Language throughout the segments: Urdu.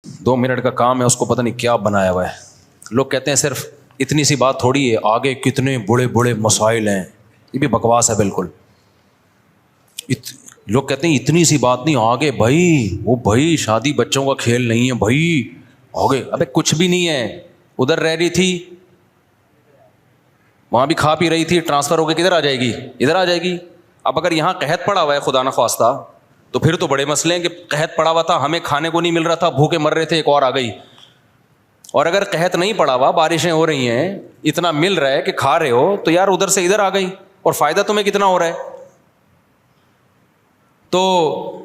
2 منٹ کا کام ہے, اس کو پتہ نہیں کیا بنایا ہوا ہے. لوگ کہتے ہیں صرف اتنی سی بات تھوڑی ہے, آگے کتنے بڑے بڑے مسائل ہیں. یہ بھی بکواس ہے بالکل. لوگ کہتے ہیں اتنی سی بات نہیں, آگے بھائی وہ بھائی شادی بچوں کا کھیل نہیں ہے بھائی, آگے. ابے کچھ بھی نہیں ہے. ادھر رہ رہی تھی, وہاں بھی کھا پی رہی تھی, ٹرانسفر ہو کے کدھر آ جائے گی؟ ادھر آ جائے گی. اب اگر یہاں قحط پڑا ہوا ہے خدا نہ خواستہ, تو پھر تو بڑے مسئلے ہیں کہ قحط پڑا ہوا تھا, ہمیں کھانے کو نہیں مل رہا تھا, بھوکے مر رہے تھے, ایک اور آ گئی. اور اگر قحط نہیں پڑا ہوا, بارشیں ہو رہی ہیں, اتنا مل رہا ہے کہ کھا رہے ہو, تو یار ادھر سے ادھر آ گئی, اور فائدہ تمہیں کتنا ہو رہا ہے. تو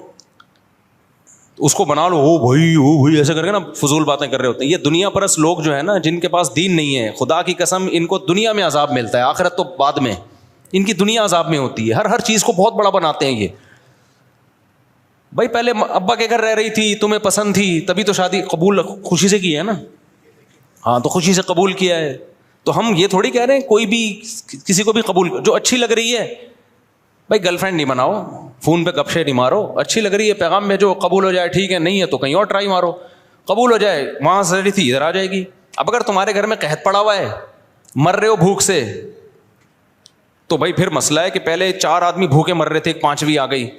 اس کو بنا لو, او بھائی ایسے کر کے نا فضول باتیں کر رہے ہوتے ہیں. یہ دنیا پرست لوگ جو ہے نا, جن کے پاس دین نہیں ہے, خدا کی قسم ان کو دنیا میں عذاب ملتا ہے, آخرت تو بعد میں. ان کی دنیا عذاب میں ہوتی ہے. ہر چیز کو بہت بڑا بناتے ہیں یہ. بھائی پہلے ابا کے گھر رہ رہی تھی, تمہیں پسند تھی, تبھی تو شادی قبول خوشی سے کی ہے نا. ہاں تو خوشی سے قبول کیا ہے. تو ہم یہ تھوڑی کہہ رہے ہیں کوئی بھی کسی کو بھی قبول, جو اچھی لگ رہی ہے بھائی گرل فرینڈ نہیں بناؤ, فون پہ گپ شے نہیں مارو, اچھی لگ رہی ہے پیغام میں جو قبول ہو جائے ٹھیک ہے, نہیں ہے تو کہیں اور ٹرائی مارو, قبول ہو جائے وہاں سے رہی تھی ادھر آ جائے گی. اب اگر تمہارے گھر میں قحط پڑا ہوا ہے, مر رہے ہو بھوک سے, تو بھائی پھر مسئلہ ہے کہ پہلے 4 آدمی بھوکے مر رہے تھے, 5ویں آ گئی.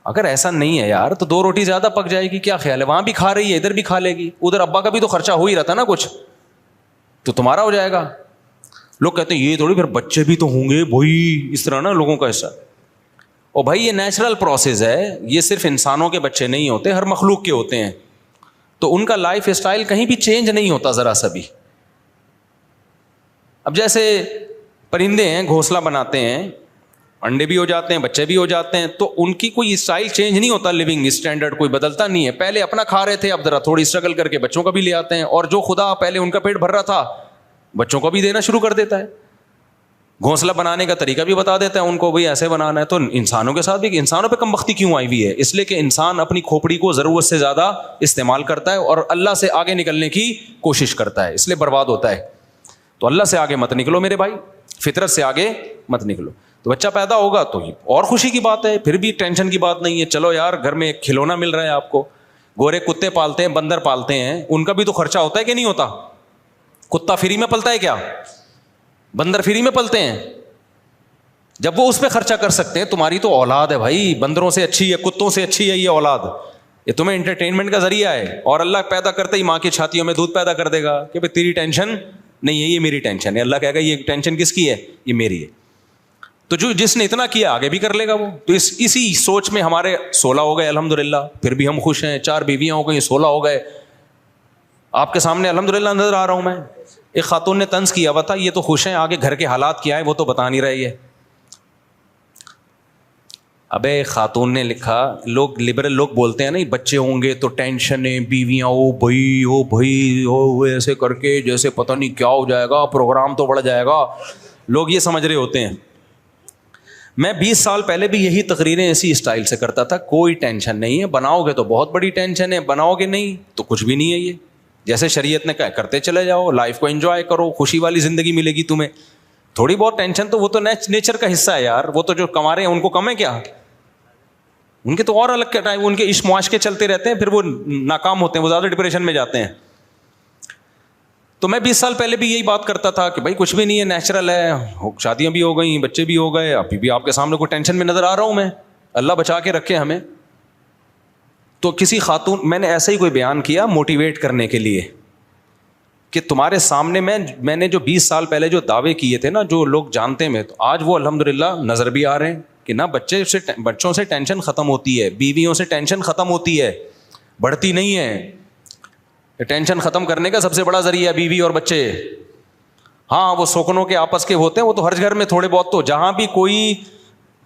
اگر ایسا نہیں ہے یار, تو 2 روٹی زیادہ پک جائے گی, کیا خیال ہے؟ وہاں بھی کھا رہی ہے, ادھر بھی کھا لے گی, ادھر ابا کا بھی تو خرچہ ہو ہی رہا تھا نا کچھ, تو تمہارا ہو جائے گا. لوگ کہتے ہیں یہ تھوڑی پھر بچے بھی تو ہوں گے بھائی, اس طرح نا لوگوں کا ایسا. اور بھائی یہ نیچرل پروسیس ہے, یہ صرف انسانوں کے بچے نہیں ہوتے, ہر مخلوق کے ہوتے ہیں. تو ان کا لائف اسٹائل کہیں بھی چینج نہیں ہوتا ذرا سا بھی. اب جیسے پرندے ہیں, گھونسلہ بناتے ہیں, انڈے بھی ہو جاتے ہیں, بچے بھی ہو جاتے ہیں, تو ان کی کوئی اسٹائل چینج نہیں ہوتا, لیونگ اسٹینڈرڈ کوئی بدلتا نہیں ہے. پہلے اپنا کھا رہے تھے, اب ذرا تھوڑی اسٹرگل کر کے بچوں کا بھی لے آتے ہیں, اور جو خدا پہلے ان کا پیٹ بھر رہا تھا بچوں کو بھی دینا شروع کر دیتا ہے. گھونسلہ بنانے کا طریقہ بھی بتا دیتا ہے ان کو, بھائی ایسے بنانا ہے. تو انسانوں کے ساتھ بھی, انسانوں پہ کم بختی کیوں آئی ہوئی ہے؟ اس لیے کہ انسان اپنی کھوپڑی کو ضرورت سے زیادہ استعمال کرتا ہے, اور اللہ سے آگے نکلنے کی کوشش کرتا ہے, اس لیے برباد ہوتا ہے. تو اللہ سے آگے مت نکلو میرے بھائی, فطرت سے آگے مت نکلو. تو بچہ پیدا ہوگا تو اور خوشی کی بات ہے, پھر بھی ٹینشن کی بات نہیں ہے. چلو یار گھر میں ایک کھلونا مل رہا ہے آپ کو. گورے کتے پالتے ہیں, بندر پالتے ہیں, ان کا بھی تو خرچہ ہوتا ہے کہ نہیں ہوتا؟ کتا فری میں پلتا ہے کیا؟ بندر فری میں پلتے ہیں؟ جب وہ اس پہ خرچہ کر سکتے ہیں, تمہاری تو اولاد ہے بھائی, بندروں سے اچھی ہے, کتوں سے اچھی ہے یہ اولاد. یہ تمہیں انٹرٹینمنٹ کا ذریعہ ہے, اور اللہ پیدا کرتے ہی ماں کی چھاتیوں میں دودھ پیدا کر دے گا کہ تیری ٹینشن نہیں ہے, یہ میری ٹینشن ہے. اللہ کہے گا یہ ٹینشن کس کی ہے؟ یہ میری ہے. تو جس نے اتنا کیا آگے بھی کر لے گا وہ. تو اسی سوچ میں ہمارے 16 ہو گئے الحمدللہ, پھر بھی ہم خوش ہیں. 4 بیویاں ہو گئی, 16 ہو گئے. آپ کے سامنے الحمدللہ نظر آ رہا ہوں میں. ایک خاتون نے طنز کیا ہوا تھا, یہ تو خوش ہیں, آگے گھر کے حالات کیا ہے وہ تو بتا نہیں رہی ہے. ابے خاتون نے لکھا, لوگ لبرل لوگ بولتے ہیں نہیں بچے ہوں گے تو ٹینشن ہے, بیویاں او بھائی ایسے کر کے جیسے پتہ نہیں کیا ہو جائے گا, پروگرام تو بڑھ جائے گا. لوگ یہ سمجھ رہے ہوتے ہیں. میں 20 سال پہلے بھی یہی تقریریں اسی اسٹائل سے کرتا تھا. کوئی ٹینشن نہیں ہے, بناؤ گے تو بہت بڑی ٹینشن ہے, بناؤ گے نہیں تو کچھ بھی نہیں ہے. یہ جیسے شریعت نے کہا کرتے چلے جاؤ, لائف کو انجوائے کرو, خوشی والی زندگی ملے گی تمہیں. تھوڑی بہت ٹینشن تو وہ تو نیچر کا حصہ ہے یار. وہ تو جو کما رہے ہیں ان کو کم ہے کیا؟ ان کے تو اور الگ کے ٹائم, ان کے عشق معاش کے چلتے رہتے ہیں, پھر وہ ناکام ہوتے ہیں, وہ زیادہ ڈپریشن میں جاتے ہیں. تو میں 20 سال پہلے بھی یہی بات کرتا تھا کہ بھائی کچھ بھی نہیں ہے, نیچرل ہے, شادیاں بھی ہو گئیں, بچے بھی ہو گئے, ابھی بھی آپ کے سامنے کوئی ٹینشن میں نظر آ رہا ہوں میں, اللہ بچا کے رکھے ہمیں. تو کسی خاتون, میں نے ایسا ہی کوئی بیان کیا موٹیویٹ کرنے کے لیے کہ تمہارے سامنے میں نے جو 20 سال پہلے جو دعوے کیے تھے نا, جو لوگ جانتے ہیں, تو آج وہ الحمدللہ نظر بھی آ رہے ہیں کہ نہ بچوں سے ٹینشن ختم ہوتی ہے, بیویوں سے ٹینشن ختم ہوتی ہے, بڑھتی نہیں ہے. ٹینشن ختم کرنے کا سب سے بڑا ذریعہ بیوی اور بچے. ہاں وہ سوکنوں کے آپس کے ہوتے ہیں, وہ تو ہر گھر میں تھوڑے بہت, تو جہاں بھی کوئی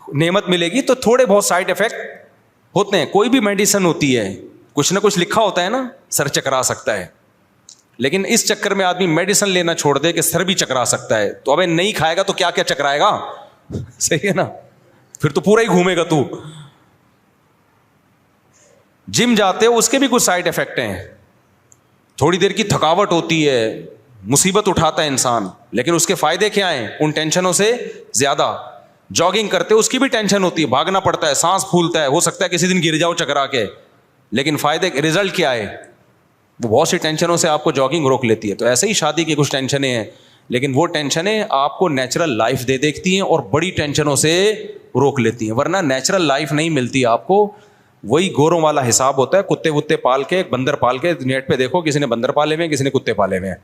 نعمت ملے گی تو تھوڑے بہت سائڈ افیکٹ ہوتے ہیں. کوئی بھی میڈیسن ہوتی ہے, کچھ نہ کچھ لکھا ہوتا ہے نا, سر چکرا سکتا ہے. لیکن اس چکر میں آدمی میڈیسن لینا چھوڑ دے کہ سر بھی چکرا سکتا ہے. تو ابے نہیں کھائے گا تو کیا کیا چکرائے گا, صحیح ہے نا, پھر تو پورا ہی گھومے گا تو. جم جاتے ہو اس کے بھی کچھ سائڈ افیکٹ ہیں. تھوڑی دیر کی تھکاوٹ ہوتی ہے, مصیبت اٹھاتا ہے انسان, لیکن اس کے فائدے کیا ہیں ان ٹینشنوں سے زیادہ. جاگنگ کرتے اس کی بھی ٹینشن ہوتی ہے, بھاگنا پڑتا ہے, سانس پھولتا ہے, ہو سکتا ہے کسی دن گر جاؤ چکرا کے, لیکن فائدے رزلٹ کیا ہے؟ وہ بہت سی ٹینشنوں سے آپ کو جاگنگ روک لیتی ہے. تو ایسے ہی شادی کی کچھ ٹینشنیں ہیں, لیکن وہ ٹینشنیں آپ کو نیچرل لائف دے دیکھتی ہیں اور بڑی ٹینشنوں سے روک لیتی ہیں, ورنہ نیچرل لائف نہیں ملتی آپ کو. وہی گوروں والا حساب ہوتا ہے, کتے وتے پال کے, بندر پال کے. نیٹ پہ دیکھو کسی نے بندر پالے ہوئے ہیں, کسی نے کتے پالے ہوئے ہیں.